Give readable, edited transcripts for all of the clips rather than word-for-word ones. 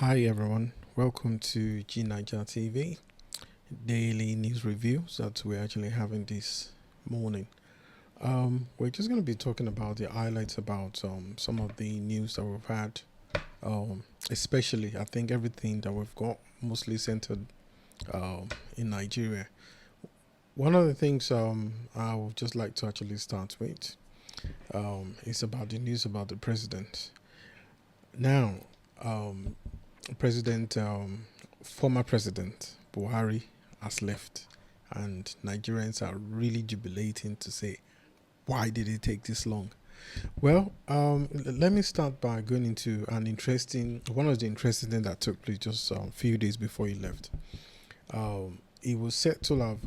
Hi everyone, welcome to G9ija TV daily news reviews that we're actually having this morning. We're just going to be talking about the highlights about some of the news that we've had, especially I think everything that we've got mostly centered in Nigeria. One of the things I would just like to actually start with is about the news about the president. Now, um, President, former President Buhari has left, and Nigerians are really jubilating to say, why did it take this long? Well, let me start by going into one of the interesting things that took place just a few days before he left. He was set to have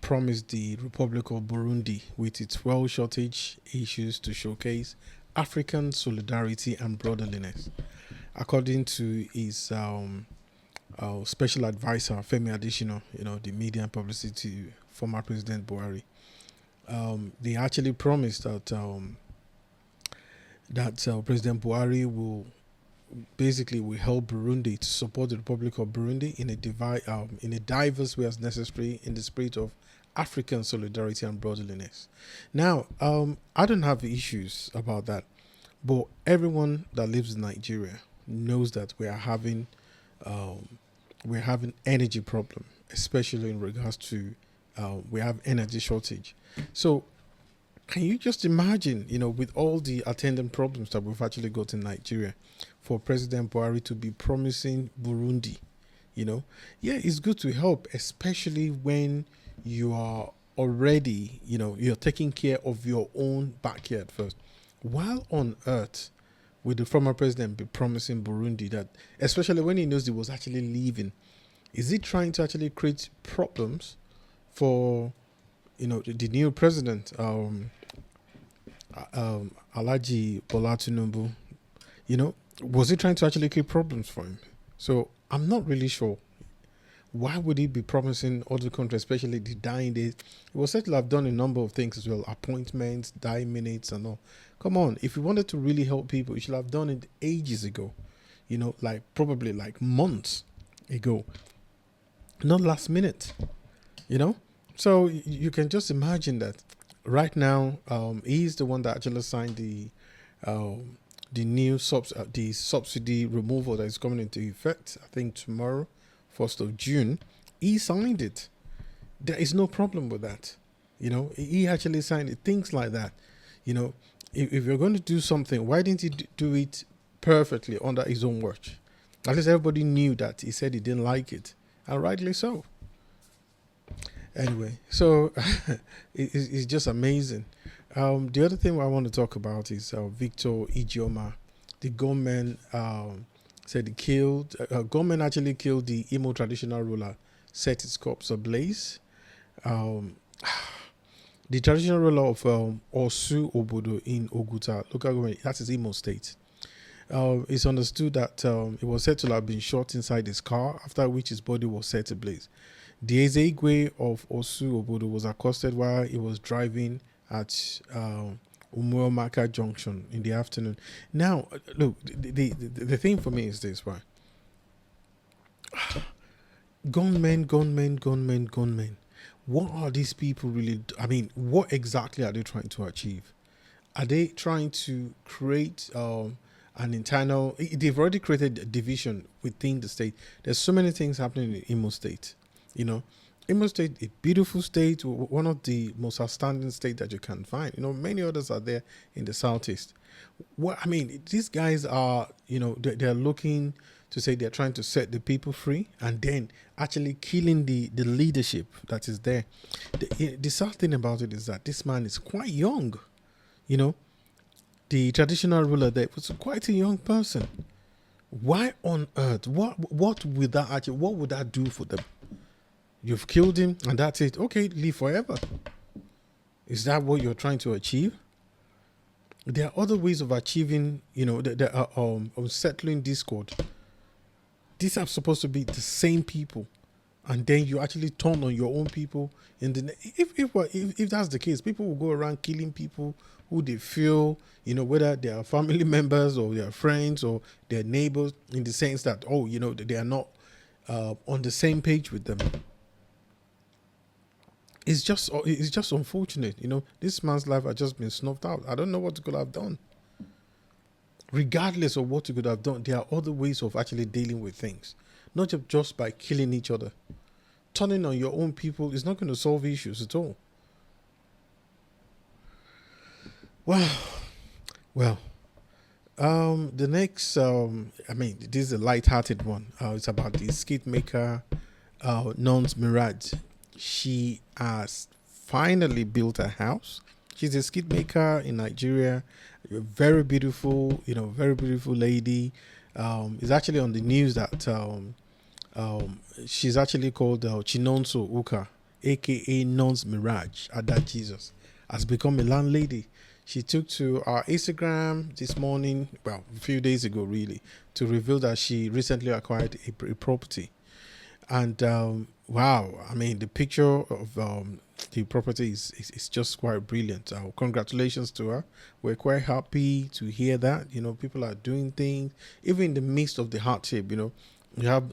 promised the Republic of Burundi with its fuel shortage issues to showcase African solidarity and brotherliness. According to his special advisor Femi Adesina, the media and publicity to former President Buhari, they actually promised that President Buhari will help Burundi to support the Republic of Burundi in a diverse way as necessary in the spirit of African solidarity and brotherliness. Now, I don't have issues about that, but everyone that lives in Nigeria knows that we're having energy problem, especially in regards to we have energy shortage. So can you just imagine, with all the attendant problems that we've actually got in Nigeria, for President Buhari to be promising Burundi, yeah, it's good to help, especially when you are already, you're taking care of your own backyard first. While on earth would the former president be promising Burundi that, especially when he knows he was actually leaving? Is he trying to actually create problems for, the new president, Alhaji Bola Tinubu? Was he trying to actually create problems for him? So I'm not really sure. Why would he be promising other countries, especially the dying days? He was said to have done a number of things as well, appointments, dying minutes, and all. Come on, if you wanted to really help people, you should have done it ages ago. Like probably like months ago, not last minute. So you can just imagine that right now, he's the one that actually signed the new the subsidy removal that is coming into effect. I think tomorrow, 1st of June, he signed it. There is no problem with that. He actually signed it. Things like that. If you're going to do something, why didn't he do it perfectly under his own watch? At least everybody knew that he said he didn't like it, and rightly so. Anyway, so it's just amazing. The other thing I want to talk about is Victor Ijeoma. The gunman said he killed. Gunman actually killed the Imo traditional ruler, set his corpse ablaze. Um, the traditional ruler of Osu Obodo in Oguta local government, that is Imo State. It's understood that it was said to have been shot inside his car, after which his body was set ablaze. The Ezegwe of Osu Obodo was accosted while he was driving at Umuomaka Junction in the afternoon. Now, look, the thing for me is this, right? Gunmen. What are these people really? I mean, what exactly are they trying to achieve? Are they trying to create an internal? They've already created a division within the state. There's so many things happening in Imo State. Imo State, a beautiful state, one of the most outstanding states that you can find. Many others are there in the southeast. These guys are, they're looking to say they're trying to set the people free, and then actually killing the leadership that is there. The sad thing about it is that this man is quite young. The traditional ruler there was quite a young person. Why on earth? What would that do for them? You've killed him and that's it. Okay, live forever. Is that what you're trying to achieve? There are other ways of achieving, there are settling discord. These are supposed to be the same people, and then you actually turn on your own people. If that's the case, people will go around killing people who they feel, whether they are family members or their friends or their neighbors, in the sense that, they are not on the same page with them. It's just unfortunate. This man's life has just been snuffed out. I don't know what he could have done. Regardless of what he could have done, there are other ways of actually dealing with things, not just by killing each other. Turning on your own people is not going to solve issues at all. Well, the next, this is a light-hearted one. It's about the skit maker, Nons Mirage. She has finally built a house. She's a skit maker in Nigeria. Very beautiful, very beautiful lady. It's actually on the news that she's actually called Chinonso Uka, aka Nons Mirage, Ada Jesus, has become a landlady. She took to our Instagram this morning, well, a few days ago really, to reveal that she recently acquired a property. And wow, the picture of the property is just quite brilliant. Congratulations to her. We're quite happy to hear that. People are doing things, even in the midst of the hardship. We have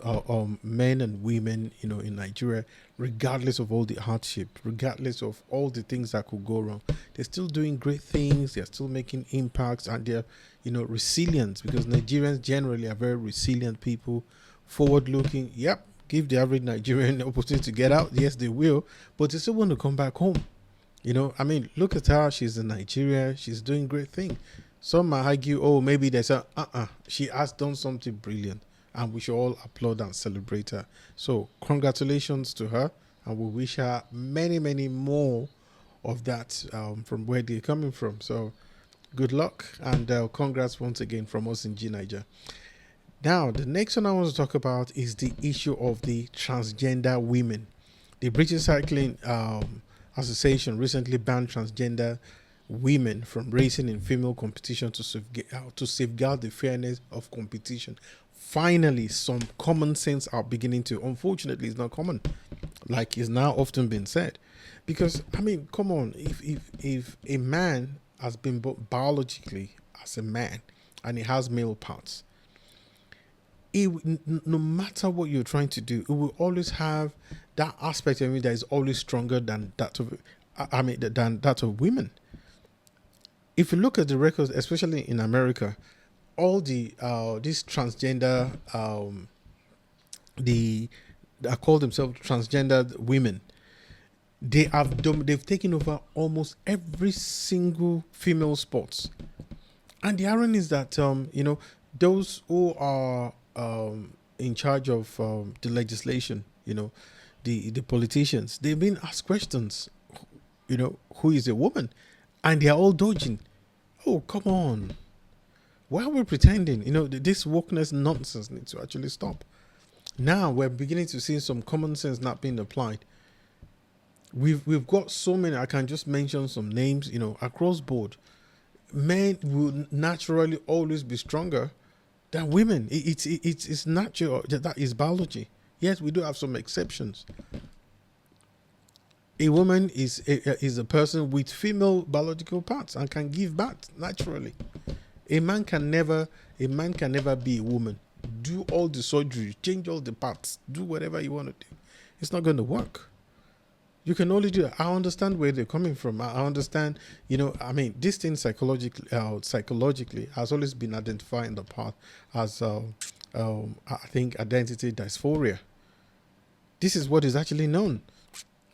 men and women, in Nigeria, regardless of all the hardship, regardless of all the things that could go wrong, they're still doing great things. They're still making impacts, and they're, resilient, because Nigerians generally are very resilient people, forward-looking. Yep, give the average Nigerian the opportunity to get out. Yes, they will, but they still want to come back home. Look at her. She's in Nigeria. She's doing great things. Some might argue, oh, maybe there's she has done something brilliant, and we should all applaud and celebrate her. So congratulations to her, and we wish her many, many more of that from where they're coming from. So good luck, and congrats once again from us in G9ija. Now, the next one I want to talk about is the issue of the transgender women. The British Cycling Association recently banned transgender women from racing in female competition to safeguard the fairness of competition. Finally, some common sense are beginning to. Unfortunately, it's not common, like is now often been said, because come on, if a man has been born biologically as a man and he has male parts, no matter what you're trying to do, it will always have that aspect of it that is always stronger than that of than that of women. If you look at the records, especially in America, all the these transgender that call themselves transgender women, they've taken over almost every single female sports. And the irony is that those who are in charge of the legislation, the politicians, they've been asked questions, who is a woman, and they're all dodging. Oh, come on. Why are we pretending? This wokeness nonsense needs to actually stop. Now we're beginning to see some common sense not being applied. We've got so many. I can just mention some names, across board. Men will naturally always be stronger than women. It's natural. That is biology. Yes, we do have some exceptions. A woman is a person with female biological parts and can give birth naturally. A man can never be a woman. Do all the surgery, change all the parts, do whatever you want to do. It's not going to work. You can only do it. I understand where they're coming from. I understand, this thing psychologically has always been identified in the past as, I think, identity dysphoria. This is what is actually known.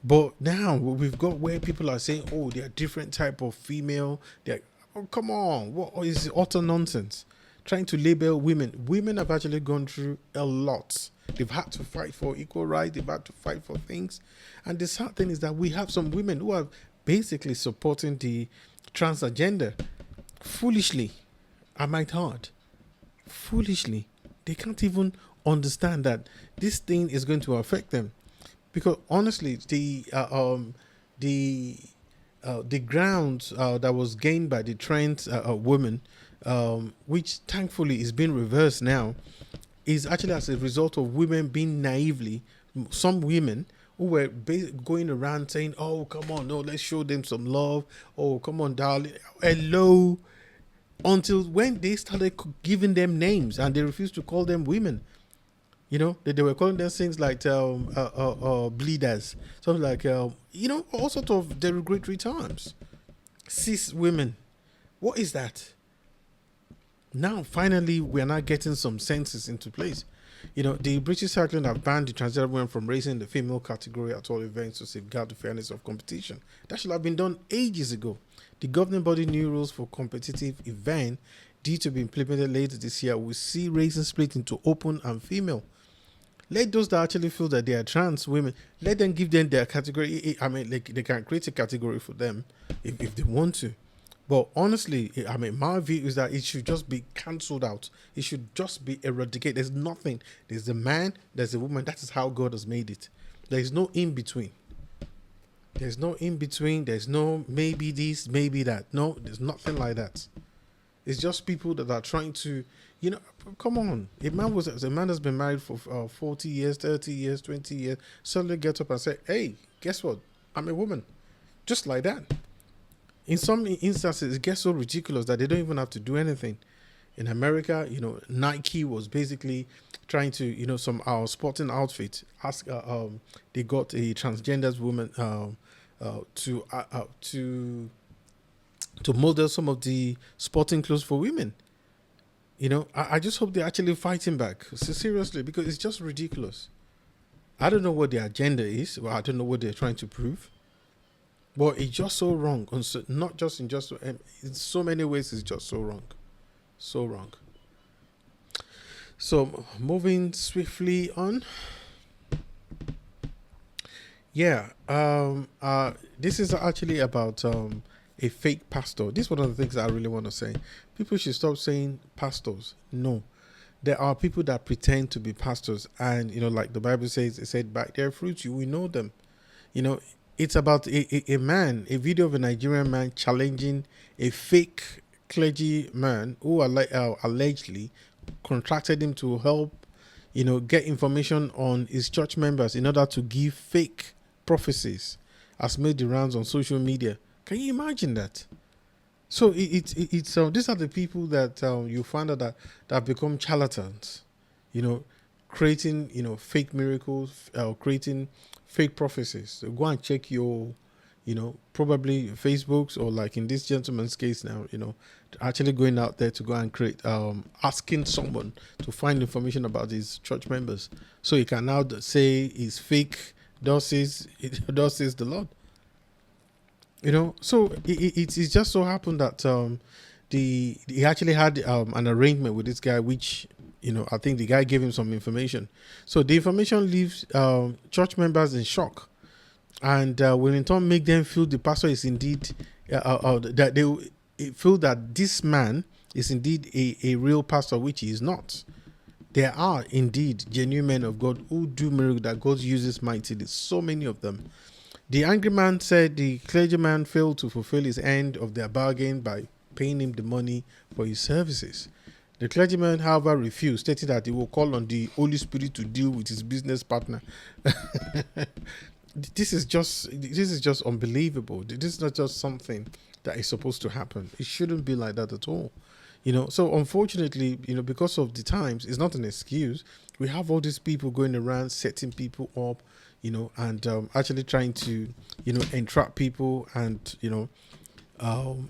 But now we've got where people are saying, oh, there are different type of female. Oh, come on. What is utter nonsense? Trying to label women. Women have actually gone through a lot. They've had to fight for equal rights. They've had to fight for things. And the sad thing is that we have some women who are basically supporting the trans agenda. Foolishly, I might add. Foolishly. They can't even understand that this thing is going to affect them. Because honestly, the ground that was gained by the trans women, which thankfully is being reversed now, is actually as a result of women being naively, some women who were going around saying, "Oh, come on, no, let's show them some love. Oh, come on, darling, hello." Until when they started giving them names and they refused to call them women. They were calling them things like bleeders, something like all sorts of derogatory terms. Cis women. What is that? Now, finally, we are not getting some senses into place. The British Cycling have banned the transgender women from racing the female category at all events to safeguard the fairness of competition. That should have been done ages ago. The governing body new rules for competitive event, due to be implemented later this year, will see racing split into open and female. Let those that actually feel that they are trans women, let them give them their category. I mean, like, they can create a category for them if they want to. But honestly, I mean, my view is that it should just be cancelled out. It should just be eradicated. There's nothing. There's a man, there's a woman. That is how God has made it. There is no in between. There's no in between. There's no maybe this, maybe that. No, there's nothing like that. It's just people that are trying to, come on. A man has been married for 40 years, 30 years, 20 years, suddenly gets up and say, "Hey, guess what? I'm a woman." Just like that. In some instances, it gets so ridiculous that they don't even have to do anything. In America, Nike was basically trying to, some sporting outfit. They got a transgender woman to model some of the sporting clothes for women. I just hope they're actually fighting back. So seriously, because it's just ridiculous. I don't know what their agenda is. Well, I don't know what they're trying to prove. But it's just so wrong. Not just in so many ways, it's just so wrong. So wrong. So moving swiftly on. Yeah. This is actually about a fake pastor. This is one of the things I really want to say. People should stop saying pastors. No. There are people that pretend to be pastors, and like the Bible says, it said, "By their fruits you will know them." It's about a man, a video of a Nigerian man challenging a fake clergyman who allegedly contracted him to help, get information on his church members in order to give fake prophecies, has made the rounds on social media. Can you imagine that? So it's these are the people that you find out that become charlatans, creating fake miracles, creating fake prophecies. So go and check your, probably Facebooks, or like in this gentleman's case now, actually going out there to go and create, asking someone to find information about his church members, so he can now say he's fake. Thus says the Lord. So it just so happened that he actually had an arrangement with this guy, which I think the guy gave him some information. So the information leaves church members in shock, and will in turn make them feel the pastor is indeed that they feel that this man is indeed a real pastor, which he is not. There are indeed genuine men of God who do miracles that God uses mightily. So many of them. The angry man said the clergyman failed to fulfill his end of their bargain by paying him the money for his services. The clergyman, however, refused, stating that he will call on the Holy Spirit to deal with his business partner. This is just unbelievable. This is not just something that is supposed to happen. It shouldn't be like that at all. So unfortunately, because of the times, it's not an excuse. We have all these people going around setting people up, and actually trying to, entrap people and,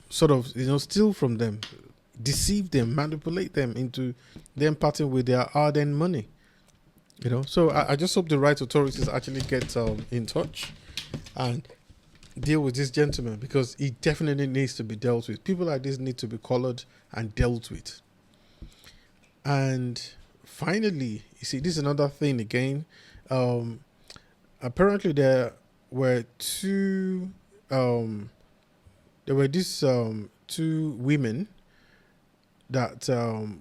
sort of, steal from them, deceive them, manipulate them into them parting with their hard-earned money. So I just hope the right authorities actually get in touch and deal with this gentleman, because he definitely needs to be dealt with. People like this need to be collared and dealt with. And finally, you see, this is another thing again. Apparently there were two women that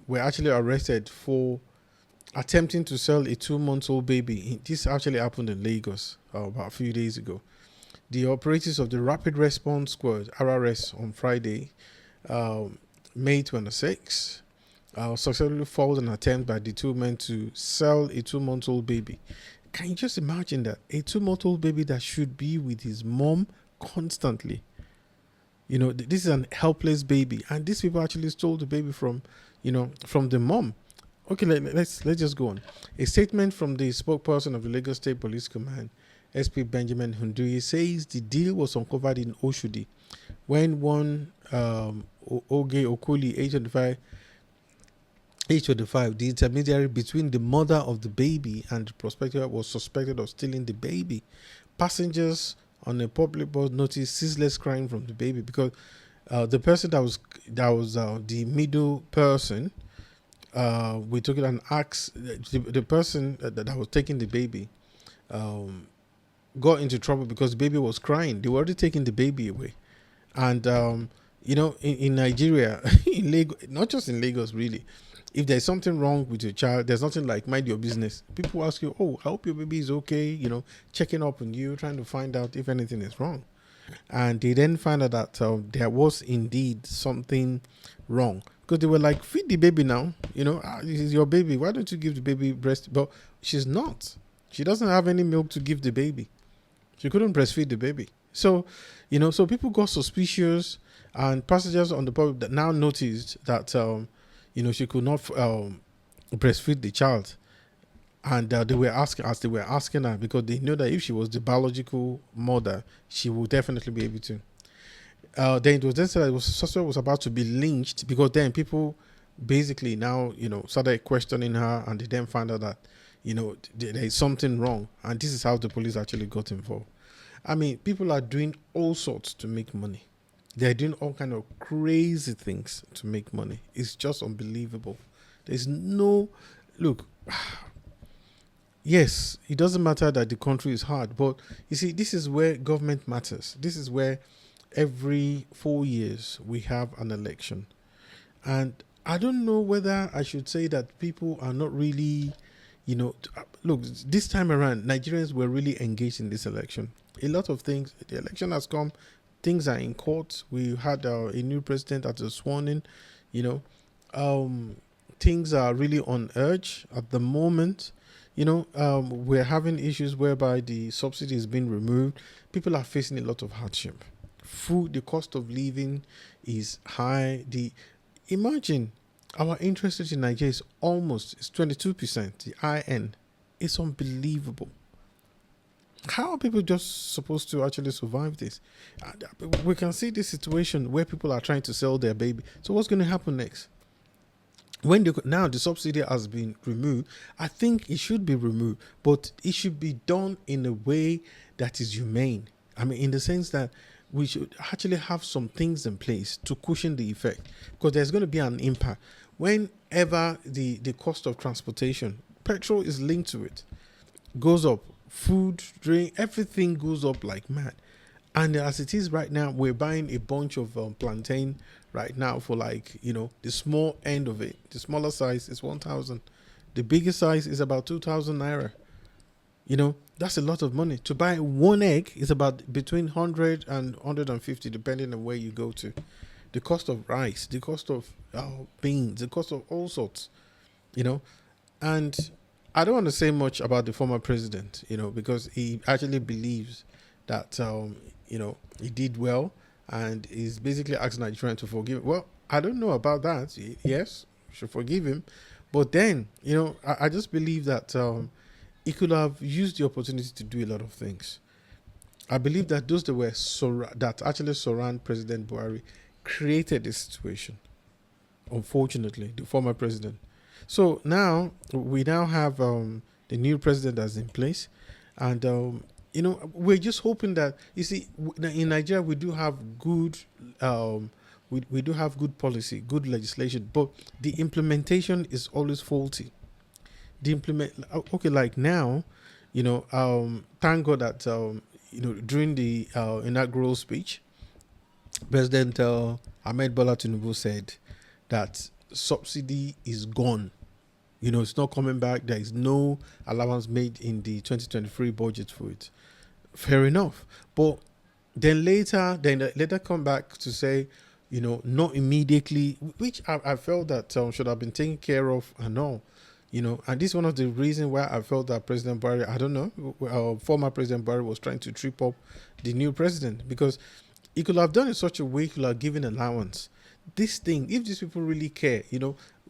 were actually arrested for attempting to sell a 2-month-old baby. This actually happened in Lagos about a few days ago. The operatives of the Rapid Response Squad, RRS, on Friday, May 26, successfully foiled an attempt by the two men to sell a 2-month-old baby Can you just imagine that? A 2-month-old baby that should be with his mom constantly. This is an helpless baby. And these people actually stole the baby from the mom. Okay, let's just go on. A statement from the spokesperson of the Lagos State Police Command, SP Benjamin Hunduyi, says the deal was uncovered in Oshodi when one Oge Okoli, age 25, the intermediary between the mother of the baby and the prospector, was suspected of stealing the baby. Passengers on a public bus noticed ceaseless crying from the baby because the person that was the middle person. We took it and asked the person that was taking the baby got into trouble because the baby was crying. They were already taking the baby away. And, in Nigeria, in Lagos, not just in Lagos, really, if there's something wrong with your child, there's nothing like mind your business. People ask you, oh, I hope your baby is okay, checking up on you, trying to find out if anything is wrong. And they then found out that there was indeed something wrong. Because they were like, feed the baby now. This is your baby. Why don't you give the baby breast? But she's not. She doesn't have any milk to give the baby. She couldn't breastfeed the baby. So, so people got suspicious, and passengers on the public that now noticed that, she could not breastfeed the child. And they were asking her, because they knew that if she was the biological mother, she would definitely be able to. Then it was then said that the suspect was about to be lynched, because then people basically now, started questioning her, and they then found out that, there is something wrong. And this is how the police actually got involved. I mean, people are doing all sorts to make money. They're doing all kind of crazy things to make money. It's just unbelievable. There's no... Look... Yes, it doesn't matter that the country is hard, but you see, this is where government matters. This is where every 4 years we have an election. And I don't know whether I should say that people are not really, look, this time around, Nigerians were really engaged in this election. A lot of things, the election has come, things are in court. We had a new president that was sworn in, things are really on urge at the moment. We're having issues whereby the subsidy is being removed. People are facing a lot of hardship. Food, the cost of living is high. Imagine our interest rate in Nigeria is 22%. The IN. It's unbelievable. How are people just supposed to actually survive this? We can see this situation where people are trying to sell their baby. So what's going to happen next? Now the subsidy has been removed, I think it should be removed, but it should be done in a way that is humane. I mean, in the sense that we should actually have some things in place to cushion the effect, because there's going to be an impact. Whenever the cost of transportation, petrol is linked to it, goes up, food, drink, everything goes up like mad. And as it is right now, we're buying a bunch of plantain right now for the small end of it. The smaller size is 1,000. The biggest size is about 2,000 naira. That's a lot of money. To buy one egg is about between 100 and 150, depending on where you go to. The cost of rice, the cost of beans, the cost of all sorts, And I don't want to say much about the former president, because he actually believes that, he did well, and is basically asking Nigerians to forgive him. Well, I don't know about that. Yes, we should forgive him. But then, I just believe that he could have used the opportunity to do a lot of things. I believe that those that actually surround President Buhari created this situation. Unfortunately, the former president. So now, we now have the new president that's in place. And, we're just hoping that, you see, in Nigeria, we do have good, we do have good policy, good legislation, but the implementation is always faulty. Like now, thank God that, during the inaugural speech, President Ahmed Bola Tinubu said that subsidy is gone. It's not coming back. There is no allowance made in the 2023 budget for it. Fair enough. But then later come back to say, not immediately, which I felt that should have been taken care of and all. And this is one of the reasons why I felt that President Buhari, I don't know, former President Buhari was trying to trip up the new president, because he could have done it such a way, he could have given allowance. This thing, if these people really care,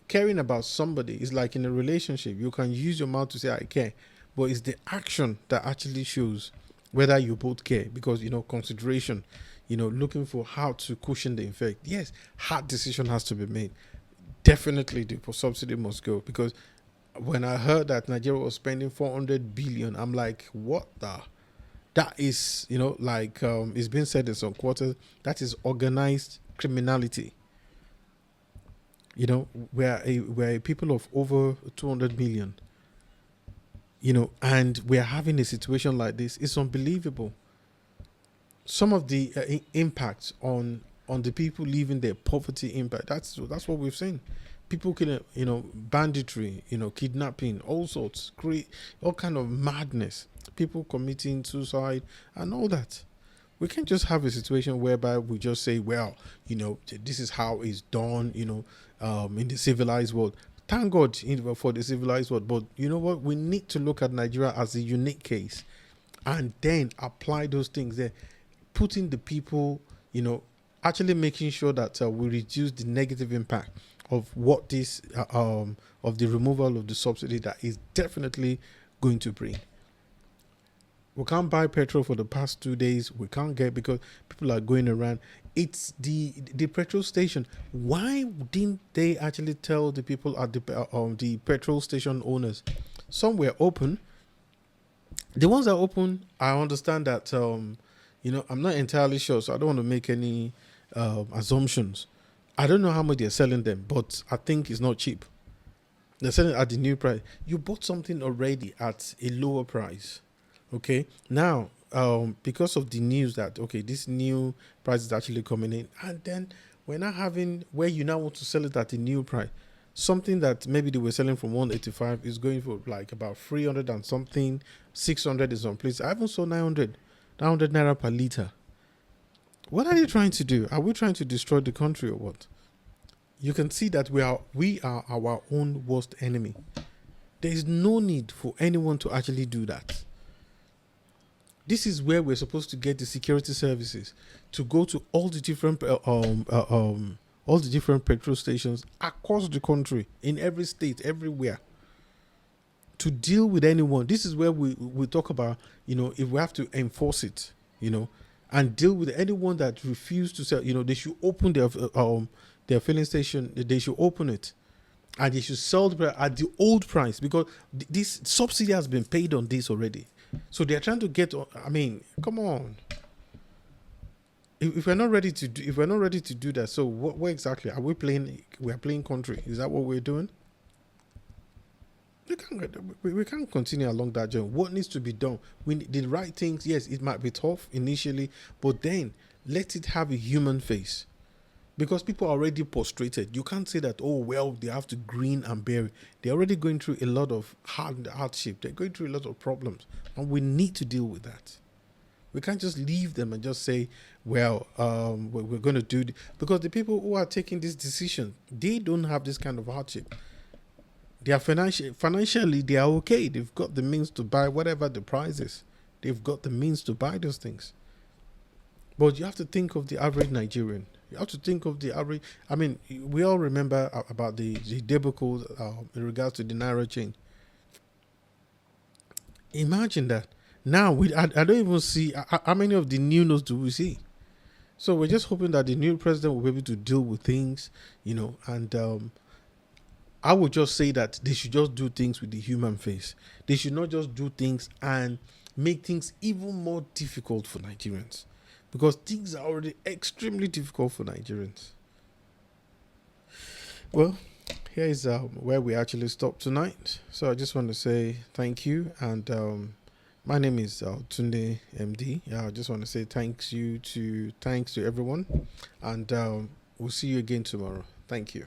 caring about somebody is like in a relationship. You can use your mouth to say I care, but it's the action that actually shows whether you both care, because consideration, looking for how to cushion the effect. Yes, hard decision has to be made. Definitely the subsidy must go, because when I heard that Nigeria was spending 400 billion, I'm like, what the? That is, like it's been said in some quarters, that is organized criminality. We're a people of over 200 million, and we're having a situation like this. It's unbelievable. Some of the impacts on the people living there, poverty impact, that's what we've seen. People killing, banditry, kidnapping, all sorts, create all kind of madness, people committing suicide and all that. We can't just have a situation whereby we just say, well, this is how it's done, in the civilized world. Thank God for the civilized world. But you know what? We need to look at Nigeria as a unique case and then apply those things there, putting the people, actually making sure that we reduce the negative impact of what this, of the removal of the subsidy that is definitely going to bring. We can't buy petrol for the past 2 days. We can't get, because people are going around. It's the petrol station. Why didn't they actually tell the people at the petrol station owners? Some were open. The ones that are open, I understand that. I'm not entirely sure, so I don't want to make any assumptions. I don't know how much they're selling them, but I think it's not cheap. They're selling at the new price. You bought something already at a lower price. Okay, now because of the news that this new price is actually coming in, and then we're not having where you now want to sell it at a new price. Something that maybe they were selling from 185 is going for like about 300 and something. 600 is on place. I even saw 900 naira per liter. What are they trying to do? Are we trying to destroy the country or what? You can see that we are our own worst enemy. There is no need for anyone to actually do that. This is where we're supposed to get the security services to go to all the different petrol stations across the country, in every state, everywhere, to deal with anyone. This is where we talk about, if we have to enforce it, and deal with anyone that refuses to sell. They should open their filling station. They should open it, and they should sell at the old price, because this subsidy has been paid on this already. So they're trying to get. I mean, come on. If we're not ready to do that, so what exactly are we playing? We are playing country. Is that what we're doing? We can't continue along that journey. What needs to be done? We need the right things. Yes, it might be tough initially, but then let it have a human face. Because people are already frustrated. You can't say that, oh, well, they have to grin and bear it. They're already going through a lot of hardship. They're going through a lot of problems. And we need to deal with that. We can't just leave them and just say, well, we're going to do it. Because the people who are taking this decision, they don't have this kind of hardship. They are financially, they are okay. They've got the means to buy whatever the price is. They've got the means to buy those things. But you have to think of the average Nigerian. You have to think of the average. I mean, we all remember about the debacle in regards to the Naira change. Imagine that. Now, I don't even see how many of the new notes do we see. So we're just hoping that the new president will be able to deal with things, and I would just say that they should just do things with the human face. They should not just do things and make things even more difficult for Nigerians. Because things are already extremely difficult for Nigerians. Well, here is where we actually stop tonight. So I just want to say thank you. And my name is Tunde MD. I just want to say thanks to everyone. And we'll see you again tomorrow. Thank you.